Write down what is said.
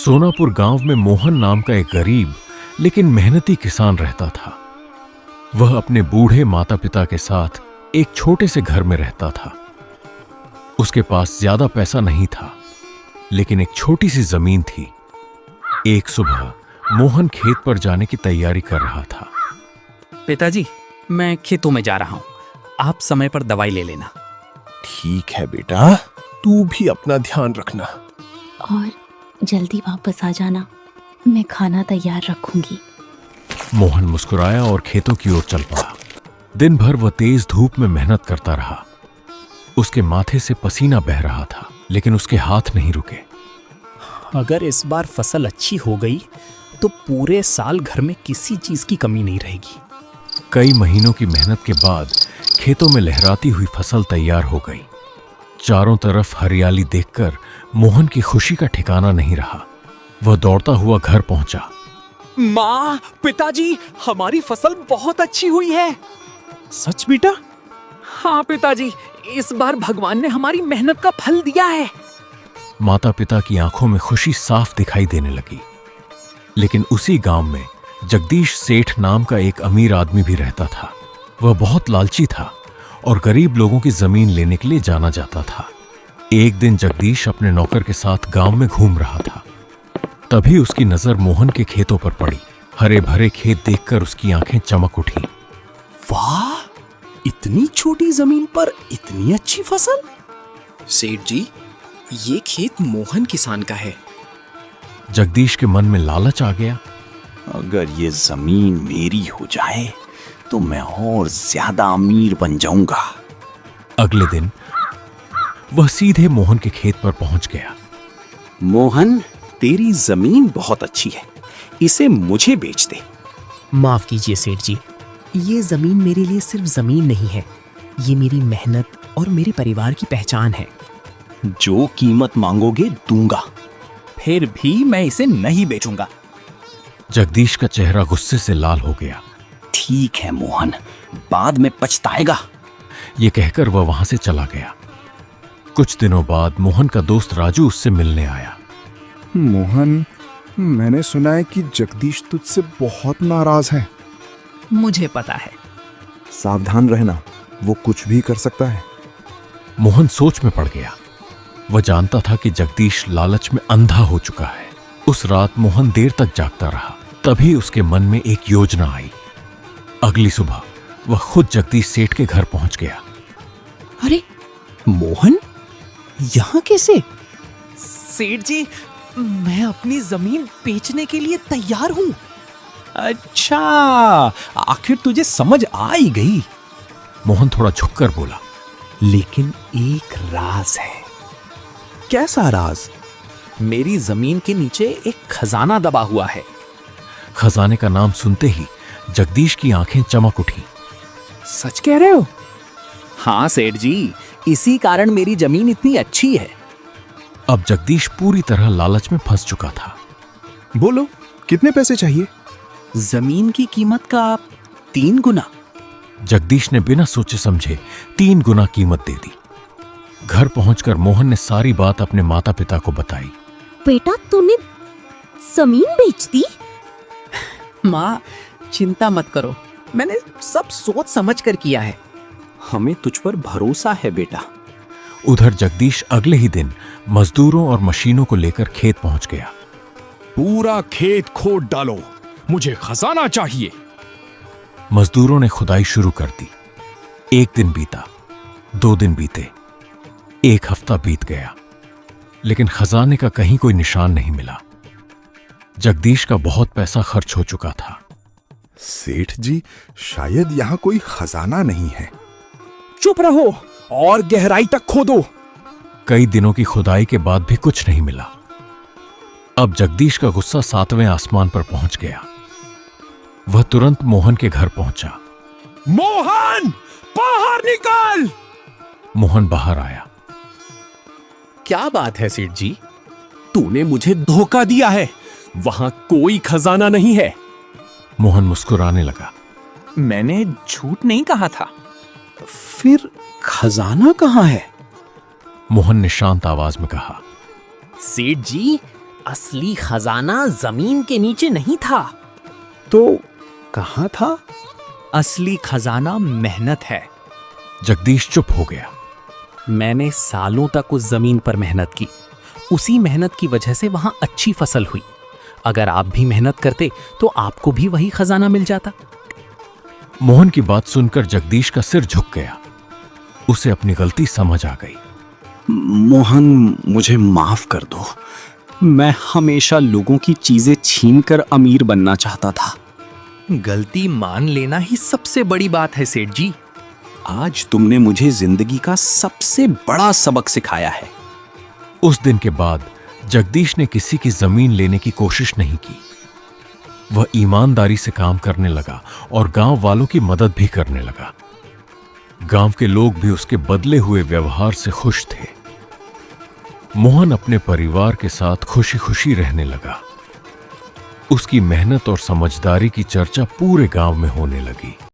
सोनापुर गांव में मोहन नाम का एक गरीब लेकिन मेहनती किसान रहता था। वह अपने बूढ़े माता पिता के साथ एक छोटे से घर में रहता था। उसके पास ज्यादा पैसा नहीं था, लेकिन एक छोटी सी जमीन थी। एक सुबह मोहन खेत पर जाने की तैयारी कर रहा था। पिताजी, मैं खेतों में जा रहा हूँ, आप समय पर दवाई ले लेना। ठीक है बेटा, तू भी अपना ध्यान रखना। और जल्दी वापस आ जाना, मैं खाना तैयार रखूंगी। मोहन मुस्कुराया और खेतों की ओर चल पड़ा। दिन भर वह तेज धूप में मेहनत करता रहा। उसके माथे से पसीना बह रहा था, लेकिन उसके हाथ नहीं रुके। अगर इस बार फसल अच्छी हो गई तो पूरे साल घर में किसी चीज की कमी नहीं रहेगी। कई महीनों की मेहनत के बाद खेतों में लहराती हुई फसल तैयार हो गई। चारों तरफ हरियाली देखकर मोहन की खुशी का ठिकाना नहीं रहा। वह दौड़ता हुआ घर पहुंचा। माँ, पिताजी, हमारी फसल बहुत अच्छी हुई है। सच बेटा? हाँ पिताजी, इस बार भगवान ने हमारी मेहनत का फल दिया है। माता पिता की आंखों में खुशी साफ दिखाई देने लगी। लेकिन उसी गांव में जगदीश सेठ नाम का एक अमीर आदमी भी रहता था। वह बहुत लालची था और गरीब लोगों की जमीन लेने के लिए जाना जाता था। एक दिन जगदीश अपने नौकर के साथ गांव में घूम रहा था। तभी उसकी नजर मोहन के खेतों पर पड़ी। हरे भरे खेत देखकर उसकी आंखें चमक उठी। वाह, इतनी छोटी जमीन पर इतनी अच्छी फसल। सेठ जी, ये खेत मोहन किसान का है। जगदीश के मन में लालच आ गया। अगर ये जमीन मेरी हो जाए तो मैं और ज्यादा अमीर बन जाऊंगा। अगले दिन वह सीधे मोहन के खेत पर पहुंच गया। मोहन, तेरी जमीन बहुत अच्छी है, इसे मुझे बेच दे। माफ कीजिए सेठ जी, ये जमीन मेरे लिए सिर्फ जमीन नहीं है, ये मेरी मेहनत और मेरे परिवार की पहचान है। जो कीमत मांगोगे दूंगा। फिर भी मैं इसे नहीं बेचूंगा। जगदीश का चेहरा गुस्से से लाल हो गया। ठीक है मोहन, बाद में पछताएगा। यह कहकर वह वहां से चला गया। कुछ दिनों बाद मोहन का दोस्त राजू उससे मिलने आया। मोहन, मैंने सुना है कि जगदीश तुझसे बहुत नाराज है। मुझे पता है। सावधान रहना, वो कुछ भी कर सकता है। मोहन सोच में पड़ गया। वह जानता था कि जगदीश लालच में अंधा हो चुका है। उस रात मोहन देर तक जागता रहा। तभी उसके मन में एक योजना आई। अगली सुबह वह खुद जगदीश सेठ के घर पहुंच गया। अरे मोहन, यहां कैसे? सेठ जी, मैं अपनी जमीन बेचने के लिए तैयार हूँ। अच्छा, आखिर तुझे समझ आ ही गई। मोहन थोड़ा झुककर बोला। लेकिन एक राज है। कैसा राज? मेरी जमीन के नीचे एक खजाना दबा हुआ है। खजाने का नाम सुनते ही जगदीश की आंखें चमक उठी। सच कह रहे हो? हाँ सेठ जी, इसी कारण मेरी जमीन इतनी अच्छी है। अब जगदीश पूरी तरह लालच में फंस चुका था। बोलो, कितने पैसे चाहिए? जमीन की कीमत का 3 गुना। जगदीश ने बिना सोचे समझे 3 गुना कीमत दे दी। घर पहुंचकर मोहन ने सारी बात अपने माता पिता को बताई। बेटा, तूने जमीन बेच दी? माँ, चिंता मत करो, मैंने सब सोच समझ कर किया है। हमें तुझ पर भरोसा है बेटा। उधर जगदीश अगले ही दिन मजदूरों और मशीनों को लेकर खेत पहुंच गया। पूरा खेत खोद डालो, मुझे खजाना चाहिए। मजदूरों ने खुदाई शुरू कर दी। 1 दिन बीता, 2 दिन बीते, 1 हफ्ता बीत गया, लेकिन खजाने का कहीं कोई निशान नहीं मिला। जगदीश का बहुत पैसा खर्च हो चुका था। सेठ जी, शायद यहाँ कोई खजाना नहीं है। चुप रहो और गहराई तक खोदो। कई दिनों की खुदाई के बाद भी कुछ नहीं मिला। अब जगदीश का गुस्सा 7वें आसमान पर पहुंच गया। वह तुरंत मोहन के घर पहुंचा। मोहन, बाहर निकल! मोहन बाहर आया। क्या बात है सेठ जी? तूने मुझे धोखा दिया है, वहां कोई खजाना नहीं है। मोहन मुस्कुराने लगा। मैंने झूठ नहीं कहा था। फिर खजाना कहाँ है? मोहन ने शांत आवाज में कहा। सेठ जी, असली खजाना जमीन के नीचे नहीं था। तो कहाँ था? असली खजाना मेहनत है। जगदीश चुप हो गया। मैंने सालों तक उस जमीन पर मेहनत की। उसी मेहनत की वजह से वहां अच्छी फसल हुई। अगर आप भी मेहनत करते तो आपको भी वही खजाना मिल जाता। मोहन की बात सुनकर जगदीश का सिर झुक गया। उसे अपनी गलती समझ आ गई। मोहन, मुझे माफ कर दो। मैं हमेशा लोगों की चीजें छीनकर अमीर बनना चाहता था। गलती मान लेना ही सबसे बड़ी बात है सेठ जी। आज तुमने मुझे जिंदगी का सबसे बड़ा सबक सिखाया है। उस दिन के बाद जगदीश ने किसी की जमीन लेने की कोशिश नहीं की। वह ईमानदारी से काम करने लगा और गांव वालों की मदद भी करने लगा। गांव के लोग भी उसके बदले हुए व्यवहार से खुश थे। मोहन अपने परिवार के साथ खुशी खुशी रहने लगा। उसकी मेहनत और समझदारी की चर्चा पूरे गांव में होने लगी।